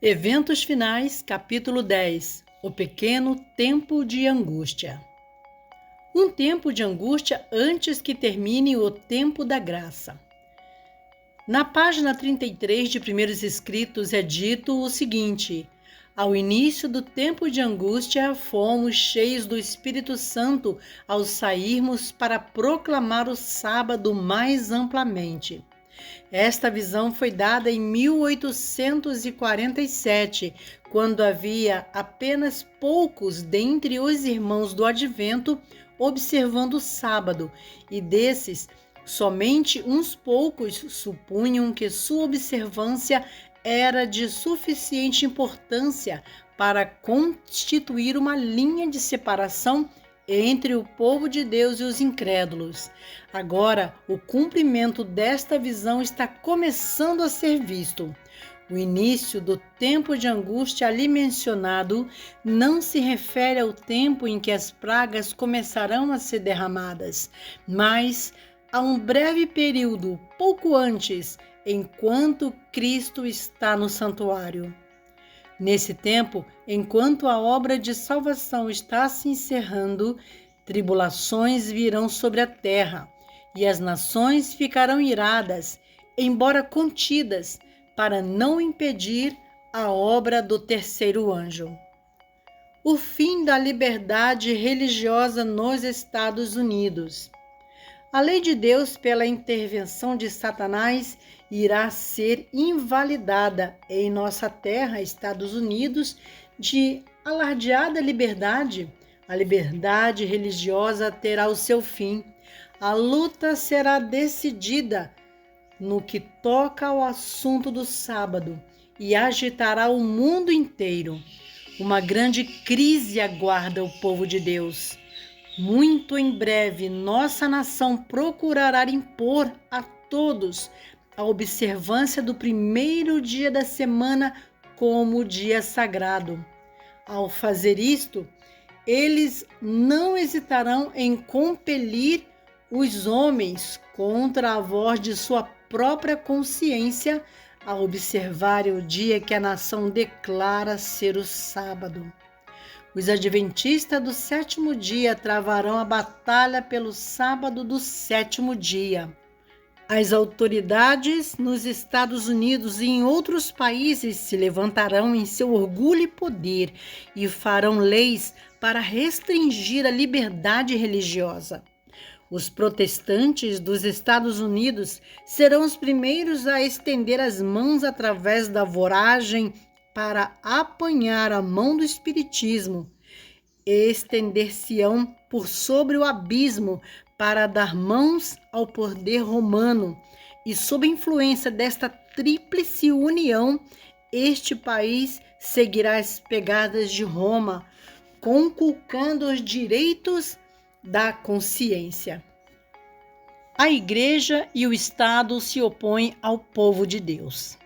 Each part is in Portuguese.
Eventos finais, capítulo 10. O pequeno tempo de angústia. Um tempo de angústia antes que termine o tempo da graça. Na página 33 de Primeiros Escritos é dito o seguinte: ao início do tempo de angústia, fomos cheios do Espírito Santo ao sairmos para proclamar o sábado mais amplamente. Esta visão foi dada em 1847, quando havia apenas poucos dentre os irmãos do Advento observando o sábado, e desses, somente uns poucos supunham que sua observância era de suficiente importância para constituir uma linha de separação entre o povo de Deus e os incrédulos. Agora, o cumprimento desta visão está começando a ser visto. O início do tempo de angústia ali mencionado não se refere ao tempo em que as pragas começarão a ser derramadas, mas a um breve período, pouco antes, enquanto Cristo está no santuário. Nesse tempo, enquanto a obra de salvação está se encerrando, tribulações virão sobre a terra, e as nações ficarão iradas, embora contidas, para não impedir a obra do terceiro anjo. O fim da liberdade religiosa nos Estados Unidos. A lei de Deus, pela intervenção de Satanás, irá ser invalidada em nossa terra, Estados Unidos, de alardeada liberdade. A liberdade religiosa terá o seu fim. A luta será decidida no que toca ao assunto do sábado e agitará o mundo inteiro. Uma grande crise aguarda o povo de Deus. Muito em breve, nossa nação procurará impor a todos a observância do primeiro dia da semana como dia sagrado. Ao fazer isto, eles não hesitarão em compelir os homens contra a voz de sua própria consciência a observarem o dia que a nação declara ser o sábado. Os adventistas do sétimo dia travarão a batalha pelo sábado do sétimo dia. As autoridades nos Estados Unidos e em outros países se levantarão em seu orgulho e poder e farão leis para restringir a liberdade religiosa. Os protestantes dos Estados Unidos serão os primeiros a estender as mãos através da voragem para apanhar a mão do espiritismo. Estender-se-ão por sobre o abismo para dar mãos ao poder romano, e sob a influência desta tríplice união, este país seguirá as pegadas de Roma, conculcando os direitos da consciência. A Igreja e o Estado se opõem ao povo de Deus.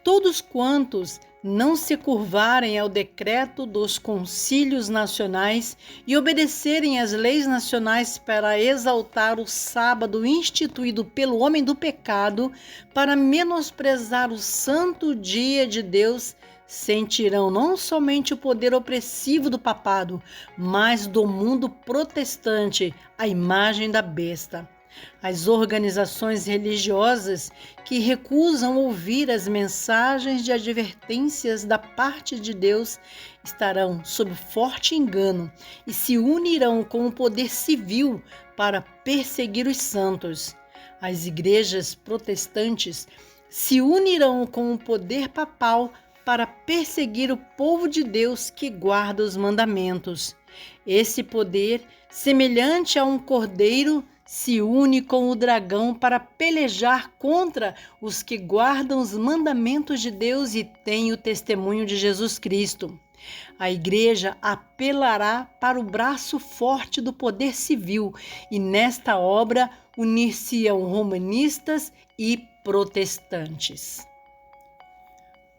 Todos quantos não se curvarem ao decreto dos concílios nacionais e obedecerem às leis nacionais para exaltar o sábado instituído pelo homem do pecado, para menosprezar o santo dia de Deus, sentirão não somente o poder opressivo do papado, mas do mundo protestante, a imagem da besta. As organizações religiosas que recusam ouvir as mensagens de advertências da parte de Deus estarão sob forte engano e se unirão com o poder civil para perseguir os santos. As igrejas protestantes se unirão com o poder papal para perseguir o povo de Deus que guarda os mandamentos. Esse poder, semelhante a um cordeiro, se une com o dragão para pelejar contra os que guardam os mandamentos de Deus e têm o testemunho de Jesus Cristo. A Igreja apelará para o braço forte do poder civil e nesta obra unir-se-ão romanistas e protestantes.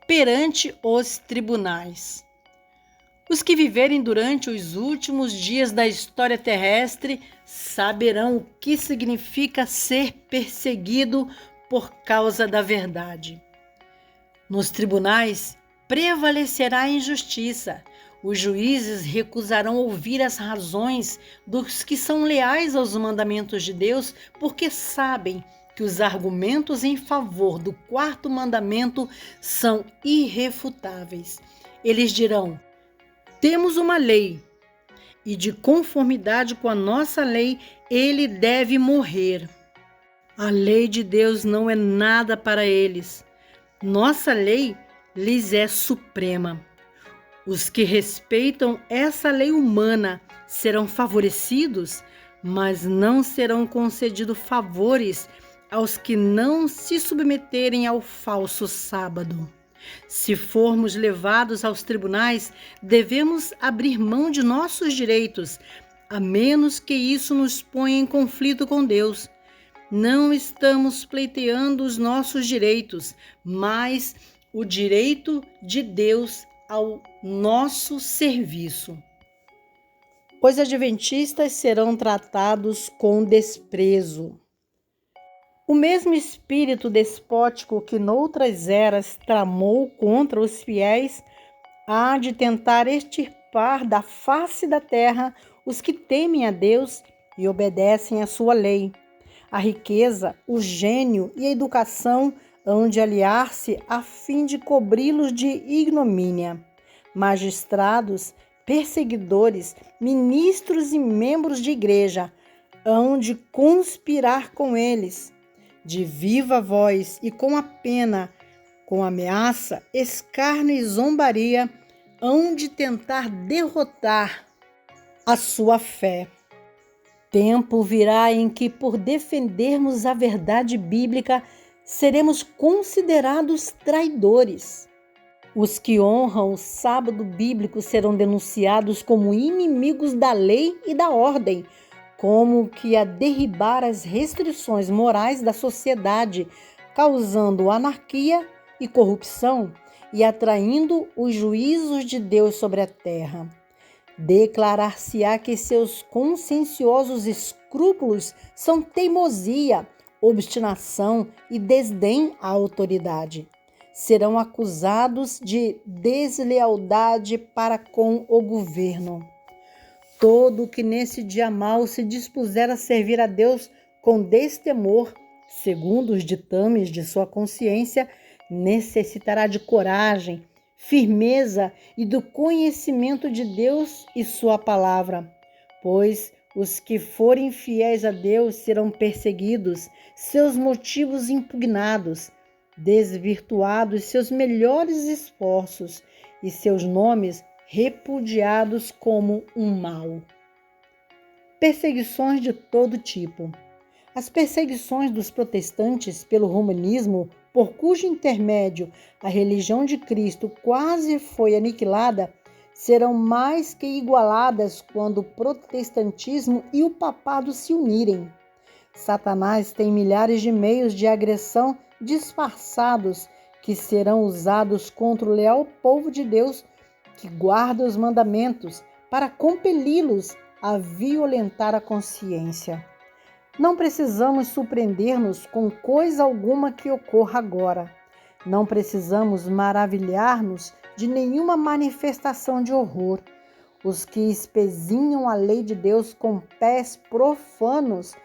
Perante os tribunais. Os que viverem durante os últimos dias da história terrestre saberão o que significa ser perseguido por causa da verdade. Nos tribunais, prevalecerá a injustiça. Os juízes recusarão ouvir as razões dos que são leais aos mandamentos de Deus, porque sabem que os argumentos em favor do quarto mandamento são irrefutáveis. Eles dirão: temos uma lei, e de conformidade com a nossa lei, ele deve morrer. A lei de Deus não é nada para eles. Nossa lei lhes é suprema. Os que respeitam essa lei humana serão favorecidos, mas não serão concedidos favores aos que não se submeterem ao falso sábado. Se formos levados aos tribunais, devemos abrir mão de nossos direitos, a menos que isso nos ponha em conflito com Deus. Não estamos pleiteando os nossos direitos, mas o direito de Deus ao nosso serviço. Os adventistas serão tratados com desprezo. O mesmo espírito despótico que noutras eras tramou contra os fiéis há de tentar extirpar da face da terra os que temem a Deus e obedecem à sua lei. A riqueza, o gênio e a educação hão de aliar-se a fim de cobri-los de ignomínia. Magistrados, perseguidores, ministros e membros de igreja hão de conspirar com eles. De viva voz e com a pena, com ameaça, escárnio e zombaria, hão de tentar derrotar a sua fé. Tempo virá em que, por defendermos a verdade bíblica, seremos considerados traidores. Os que honram o sábado bíblico serão denunciados como inimigos da lei e da ordem, como que a derribar as restrições morais da sociedade, causando anarquia e corrupção e atraindo os juízos de Deus sobre a terra. Declarar-se-á que seus conscienciosos escrúpulos são teimosia, obstinação e desdém à autoridade. Serão acusados de deslealdade para com o governo. Todo que nesse dia mau se dispuser a servir a Deus com destemor, segundo os ditames de sua consciência, necessitará de coragem, firmeza e do conhecimento de Deus e sua palavra, pois os que forem fiéis a Deus serão perseguidos, seus motivos impugnados, desvirtuados seus melhores esforços e seus nomes repudiados como um mal. Perseguições de todo tipo. As perseguições dos protestantes pelo romanismo, por cujo intermédio a religião de Cristo quase foi aniquilada, serão mais que igualadas quando o protestantismo e o papado se unirem. Satanás tem milhares de meios de agressão disfarçados que serão usados contra o leal povo de Deus que guarda os mandamentos para compeli-los a violentar a consciência. Não precisamos surpreender-nos com coisa alguma que ocorra agora. Não precisamos maravilhar-nos de nenhuma manifestação de horror. Os que espezinham a lei de Deus com pés profanos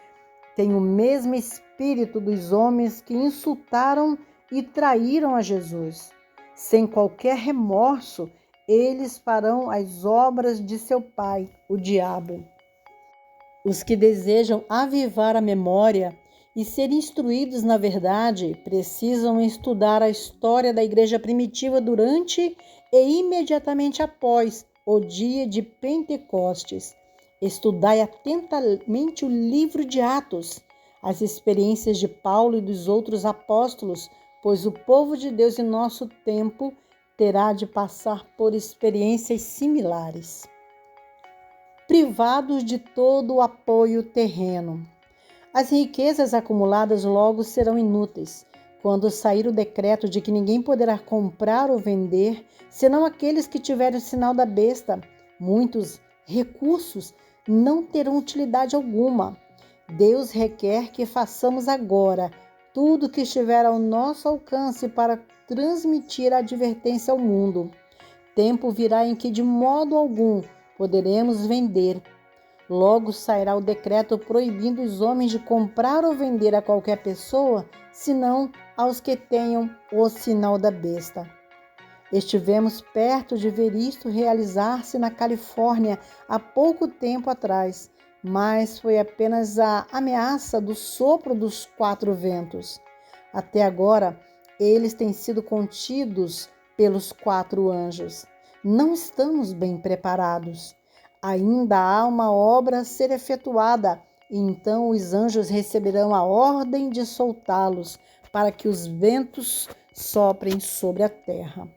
têm o mesmo espírito dos homens que insultaram e traíram a Jesus. Sem qualquer remorso, eles farão as obras de seu pai, o diabo. Os que desejam avivar a memória e ser instruídos na verdade precisam estudar a história da igreja primitiva durante e imediatamente após o dia de Pentecostes. Estudai atentamente o livro de Atos, as experiências de Paulo e dos outros apóstolos, pois o povo de Deus em nosso tempo terá de passar por experiências similares. Privados de todo o apoio terreno. As riquezas acumuladas logo serão inúteis. Quando sair o decreto de que ninguém poderá comprar ou vender, senão aqueles que tiverem o sinal da besta, muitos recursos não terão utilidade alguma. Deus requer que façamos agora tudo que estiver ao nosso alcance para transmitir a advertência ao mundo. Tempo virá em que de modo algum poderemos vender. Logo sairá o decreto proibindo os homens de comprar ou vender a qualquer pessoa, senão aos que tenham o sinal da besta. Estivemos perto de ver isto realizar-se na Califórnia há pouco tempo atrás, mas foi apenas a ameaça do sopro dos 4 ventos. Até agora, eles têm sido contidos pelos 4 anjos. Não estamos bem preparados. Ainda há uma obra a ser efetuada, e então os anjos receberão a ordem de soltá-los para que os ventos soprem sobre a terra.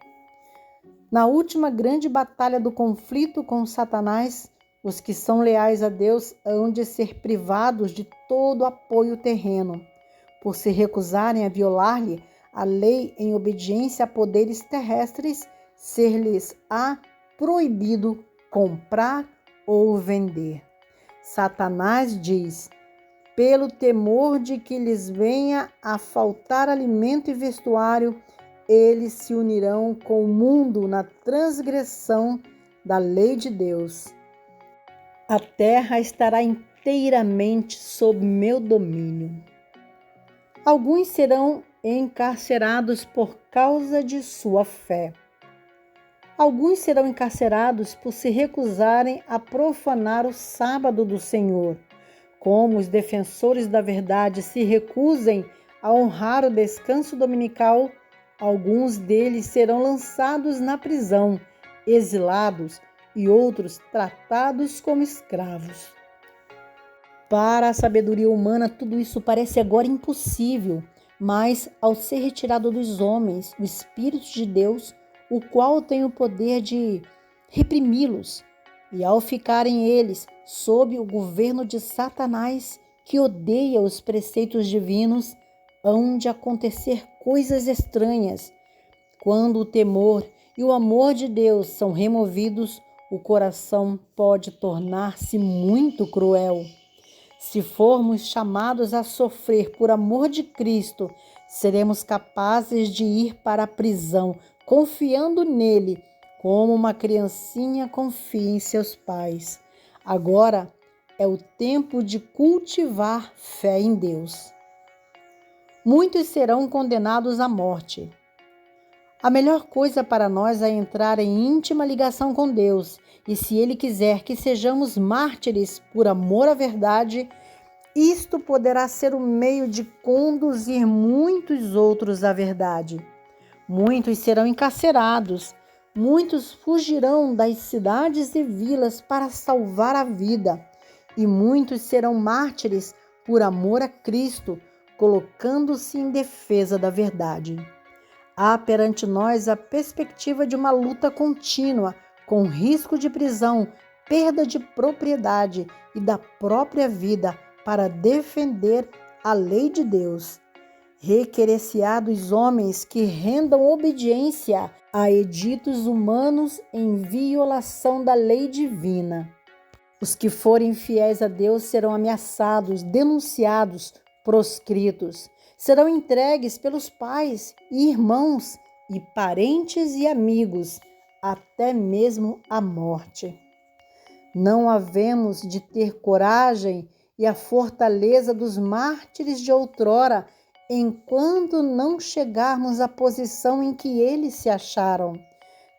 Na última grande batalha do conflito com Satanás, os que são leais a Deus hão de ser privados de todo apoio terreno, por se recusarem a violar-lhe a lei em obediência a poderes terrestres, ser-lhes-á proibido comprar ou vender. Satanás diz: pelo temor de que lhes venha a faltar alimento e vestuário, eles se unirão com o mundo na transgressão da lei de Deus. A terra estará inteiramente sob meu domínio. Alguns serão encarcerados por causa de sua fé. Alguns serão encarcerados por se recusarem a profanar o sábado do Senhor. Como os defensores da verdade se recusem a honrar o descanso dominical, alguns deles serão lançados na prisão, exilados, e outros tratados como escravos. Para a sabedoria humana, tudo isso parece agora impossível, mas ao ser retirado dos homens o Espírito de Deus, o qual tem o poder de reprimi-los, e ao ficarem eles sob o governo de Satanás, que odeia os preceitos divinos, hão de acontecer coisas estranhas. Quando o temor e o amor de Deus são removidos, o coração pode tornar-se muito cruel. Se formos chamados a sofrer por amor de Cristo, seremos capazes de ir para a prisão, confiando nele, como uma criancinha confia em seus pais. Agora é o tempo de cultivar fé em Deus. Muitos serão condenados à morte. A melhor coisa para nós é entrar em íntima ligação com Deus, e se Ele quiser que sejamos mártires por amor à verdade, isto poderá ser o meio de conduzir muitos outros à verdade. Muitos serão encarcerados, muitos fugirão das cidades e vilas para salvar a vida, e muitos serão mártires por amor a Cristo, colocando-se em defesa da verdade. Há perante nós a perspectiva de uma luta contínua, com risco de prisão, perda de propriedade e da própria vida para defender a lei de Deus. Requerer-se-á dos homens que rendam obediência a editos humanos em violação da lei divina. Os que forem fiéis a Deus serão ameaçados, denunciados, proscritos. Serão entregues pelos pais e irmãos e parentes e amigos, até mesmo à morte. Não havemos de ter coragem e a fortaleza dos mártires de outrora, enquanto não chegarmos à posição em que eles se acharam.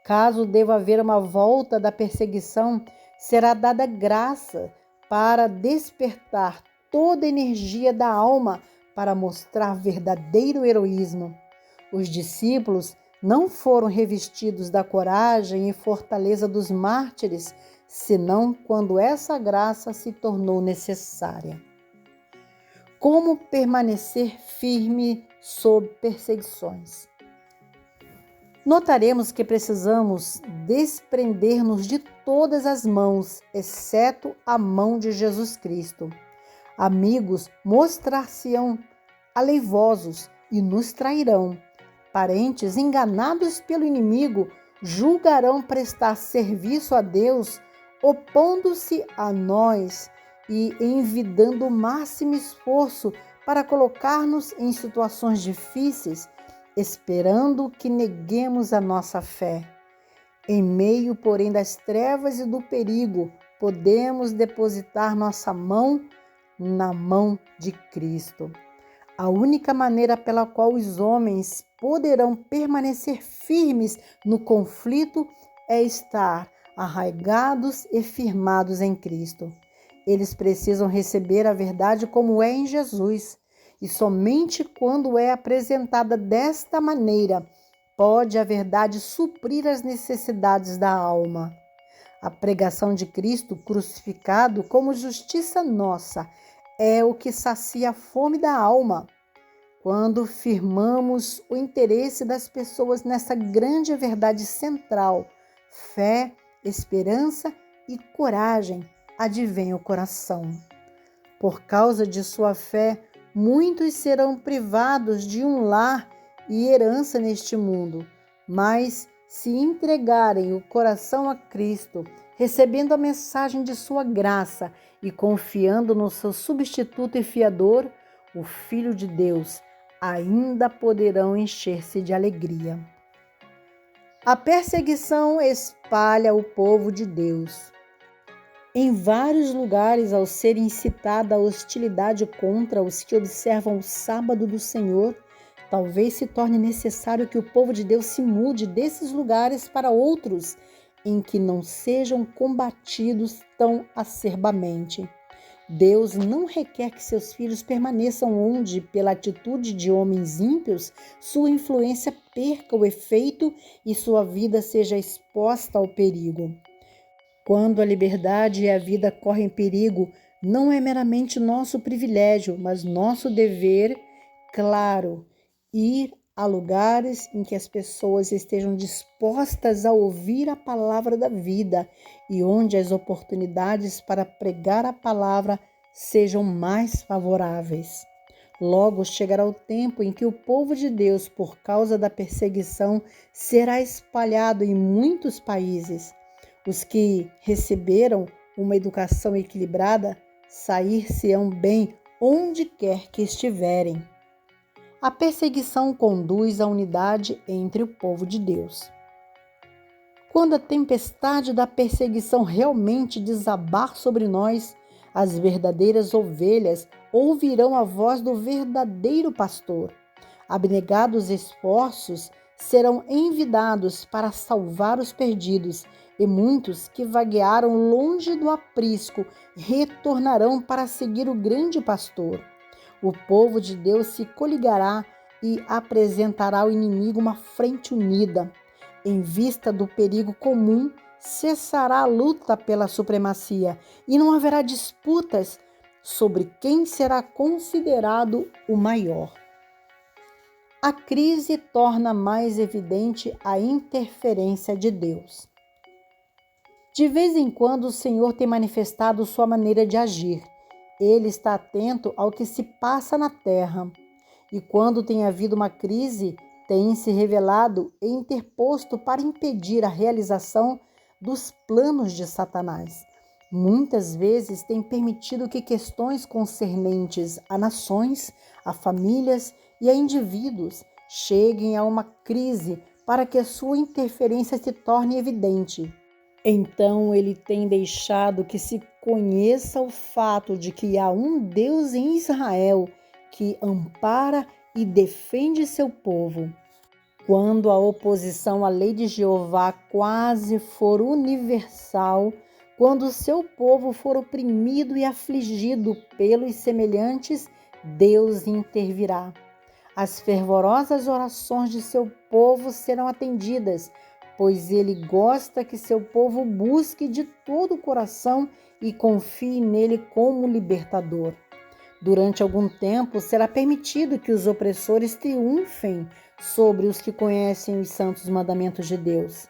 Caso deva haver uma volta da perseguição, será dada graça para despertar toda a energia da alma para mostrar verdadeiro heroísmo. Os discípulos não foram revestidos da coragem e fortaleza dos mártires, senão quando essa graça se tornou necessária. Como permanecer firme sob perseguições? Notaremos que precisamos desprender-nos de todas as mãos, exceto a mão de Jesus Cristo. Amigos mostrar-se-ão aleivosos e nos trairão. Parentes enganados pelo inimigo julgarão prestar serviço a Deus, opondo-se a nós e envidando o máximo esforço para colocar-nos em situações difíceis, esperando que neguemos a nossa fé. Em meio, porém, das trevas e do perigo, podemos depositar nossa mão na mão de Cristo. A única maneira pela qual os homens poderão permanecer firmes no conflito é estar arraigados e firmados em Cristo. Eles precisam receber a verdade como é em Jesus, e somente quando é apresentada desta maneira pode a verdade suprir as necessidades da alma. A pregação de Cristo crucificado como justiça nossa é o que sacia a fome da alma. Quando firmamos o interesse das pessoas nessa grande verdade central, fé, esperança e coragem advém o coração. Por causa de sua fé, muitos serão privados de um lar e herança neste mundo, mas se entregarem o coração a Cristo, recebendo a mensagem de sua graça e confiando no seu substituto e fiador, o Filho de Deus, ainda poderão encher-se de alegria. A perseguição espalha o povo de Deus. Em vários lugares, ao ser incitada a hostilidade contra os que observam o sábado do Senhor, talvez se torne necessário que o povo de Deus se mude desses lugares para outros em que não sejam combatidos tão acerbamente. Deus não requer que seus filhos permaneçam onde, pela atitude de homens ímpios, sua influência perca o efeito e sua vida seja exposta ao perigo. Quando a liberdade e a vida correm perigo, não é meramente nosso privilégio, mas nosso dever, claro, ir a lugares em que as pessoas estejam dispostas a ouvir a palavra da vida e onde as oportunidades para pregar a palavra sejam mais favoráveis. Logo chegará o tempo em que o povo de Deus, por causa da perseguição, será espalhado em muitos países. Os que receberam uma educação equilibrada sair-se-ão bem onde quer que estiverem. A perseguição conduz à unidade entre o povo de Deus. Quando a tempestade da perseguição realmente desabar sobre nós, as verdadeiras ovelhas ouvirão a voz do verdadeiro pastor. Abnegados esforços serão envidados para salvar os perdidos, e muitos que vaguearam longe do aprisco retornarão para seguir o grande pastor. O povo de Deus se coligará e apresentará ao inimigo uma frente unida. Em vista do perigo comum, cessará a luta pela supremacia e não haverá disputas sobre quem será considerado o maior. A crise torna mais evidente a interferência de Deus. De vez em quando, o Senhor tem manifestado sua maneira de agir. Ele está atento ao que se passa na terra. E quando tem havido uma crise, tem se revelado e interposto para impedir a realização dos planos de Satanás. Muitas vezes tem permitido que questões concernentes a nações, a famílias e a indivíduos cheguem a uma crise para que a sua interferência se torne evidente. Então ele tem deixado que se conheça o fato de que há um Deus em Israel que ampara e defende seu povo. Quando a oposição à lei de Jeová quase for universal, quando seu povo for oprimido e afligido pelos semelhantes, Deus intervirá. As fervorosas orações de seu povo serão atendidas, pois ele gosta que seu povo busque de todo o coração e confie nele como libertador. Durante algum tempo, será permitido que os opressores triunfem sobre os que conhecem os santos mandamentos de Deus.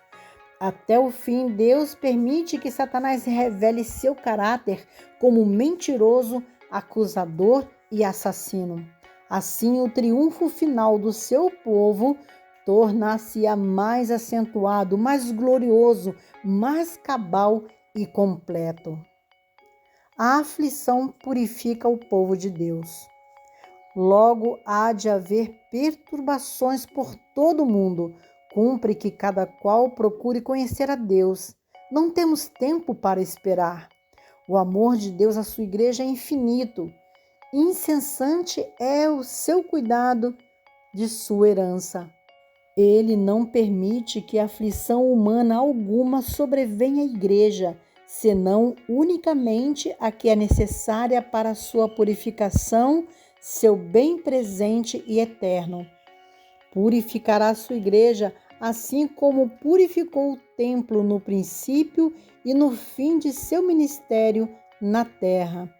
Até o fim, Deus permite que Satanás revele seu caráter como mentiroso, acusador e assassino. Assim, o triunfo final do seu povo tornar-se-á mais acentuado, mais glorioso, mais cabal e completo. A aflição purifica o povo de Deus. Logo há de haver perturbações por todo o mundo. Cumpre que cada qual procure conhecer a Deus. Não temos tempo para esperar. O amor de Deus à sua igreja é infinito. Incessante é o seu cuidado de sua herança. Ele não permite que aflição humana alguma sobrevenha à igreja, senão unicamente a que é necessária para a sua purificação, seu bem presente e eterno. Purificará a sua igreja, assim como purificou o templo no princípio e no fim de seu ministério na terra.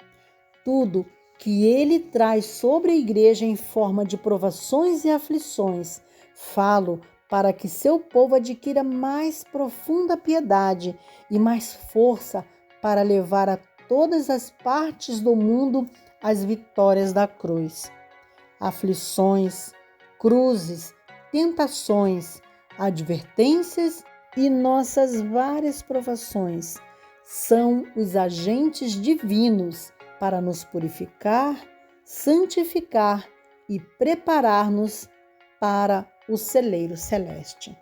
Tudo que ele traz sobre a igreja em forma de provações e aflições, falo para que seu povo adquira mais profunda piedade e mais força para levar a todas as partes do mundo as vitórias da cruz. Aflições, cruzes, tentações, advertências e nossas várias provações são os agentes divinos para nos purificar, santificar e preparar-nos para o celeiro celeste.